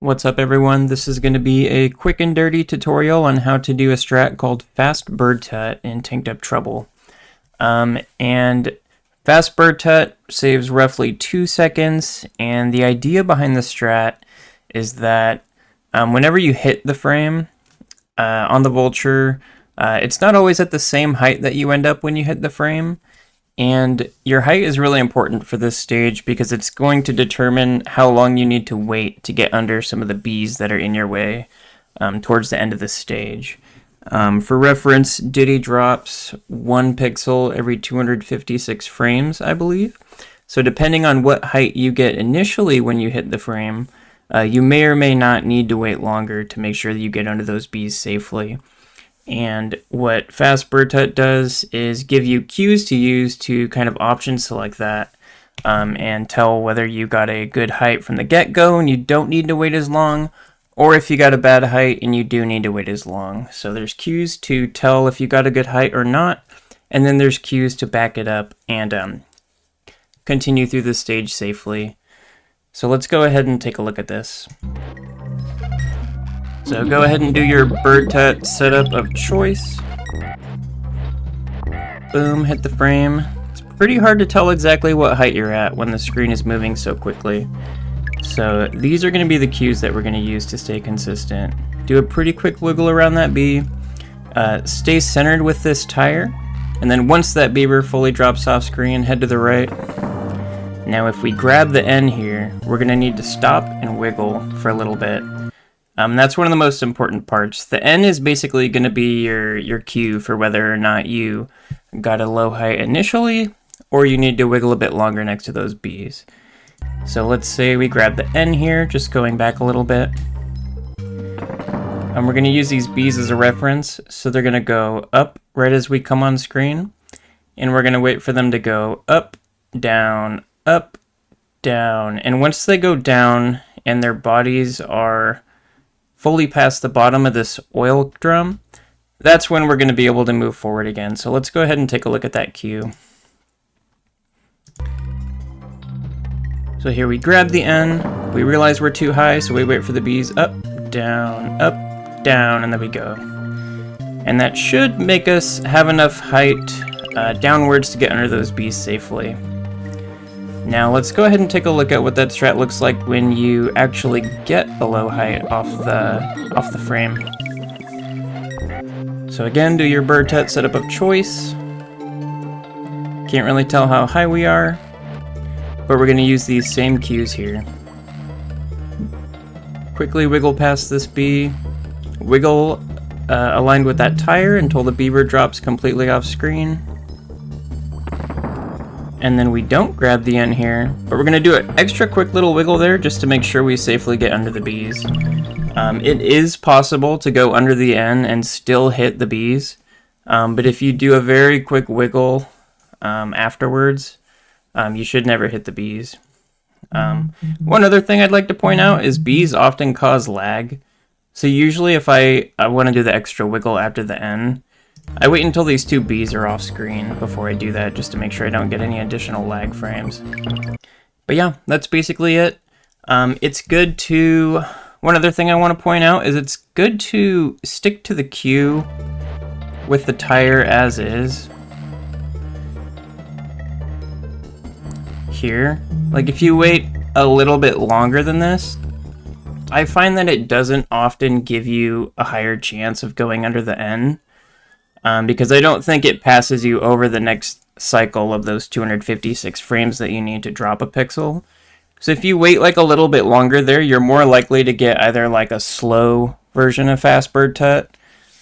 What's up everyone, this is going to be a quick and dirty tutorial on how to do a strat called fast BirdTuT in Tanked Up Trouble. And fast BirdTuT saves roughly 2 seconds, and the idea behind the strat is that whenever you hit the frame on the vulture, it's not always at the same height that you end up when you hit the frame. And your height is really important for this stage because it's going to determine how long you need to wait to get under some of the bees that are in your way towards the end of the stage. For reference, Diddy drops 1 pixel every 256 frames, I believe. So depending on what height you get initially when you hit the frame, you may or may not need to wait longer to make sure that you get under those bees safely. And what fast BirdTuT does is give you cues to use to kind of option select that and tell whether you got a good height from the get-go and you don't need to wait as long, or if you got a bad height and you do need to wait as long. So there's cues to tell if you got a good height or not, and then there's cues to back it up and continue through the stage safely. So let's go ahead and take a look at this. So go ahead and do your BirdTuT setup of choice. Boom, hit the frame. It's pretty hard to tell exactly what height you're at when the screen is moving so quickly. So these are going to be the cues that we're going to use to stay consistent. Do a pretty quick wiggle around that bee. Stay centered with this tire. And then once that beaver fully drops off screen, head to the right. Now if we grab the N here, we're going to need to stop and wiggle for a little bit. That's one of the most important parts. The N is basically going to be your cue for whether or not you got a low height initially, or you need to wiggle a bit longer next to those bees. So let's say we grab the N here, just going back a little bit. And we're going to use these bees as a reference, so they're going to go up right as we come on screen. And we're going to wait for them to go up, down, and once they go down and their bodies are fully past the bottom of this oil drum, that's when we're going to be able to move forward again. So let's go ahead and take a look at that cue. So here we grab the N, we realize we're too high, so we wait for the bees up, down, and then we go. And that should make us have enough height downwards to get under those bees safely. Now let's go ahead and take a look at what that strat looks like when you actually get a low height off the frame. So again, do your BirdTuT setup of choice. Can't really tell how high we are, but we're going to use these same cues here. Quickly wiggle past this bee. Wiggle aligned with that tire until the beaver drops completely off screen. And then we don't grab the N here, but we're going to do an extra quick little wiggle there just to make sure we safely get under the bees. It is possible to go under the N and still hit the bees, but if you do a very quick wiggle afterwards, you should never hit the bees. One other thing I'd like to point out is bees often cause lag. So usually if I want to do the extra wiggle after the N, I wait until these 2 bees are off screen before I do that, just to make sure I don't get any additional lag frames. But yeah, that's basically it. It's good to... One other thing I want to point out is it's good to stick to the cue with the tire as is. Here. Like if you wait a little bit longer than this, I find that it doesn't often give you a higher chance of going under the N. Because I don't think it passes you over the next cycle of those 256 frames that you need to drop a pixel. So if you wait like a little bit longer there, you're more likely to get either like a slow version of fast BirdTuT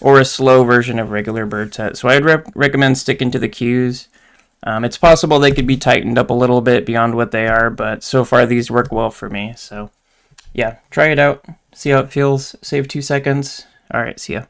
or a slow version of regular BirdTuT. So I'd recommend sticking to the cues. It's possible they could be tightened up a little bit beyond what they are, but so far these work well for me. So yeah, try it out, see how it feels, save 2 seconds. All right, see ya.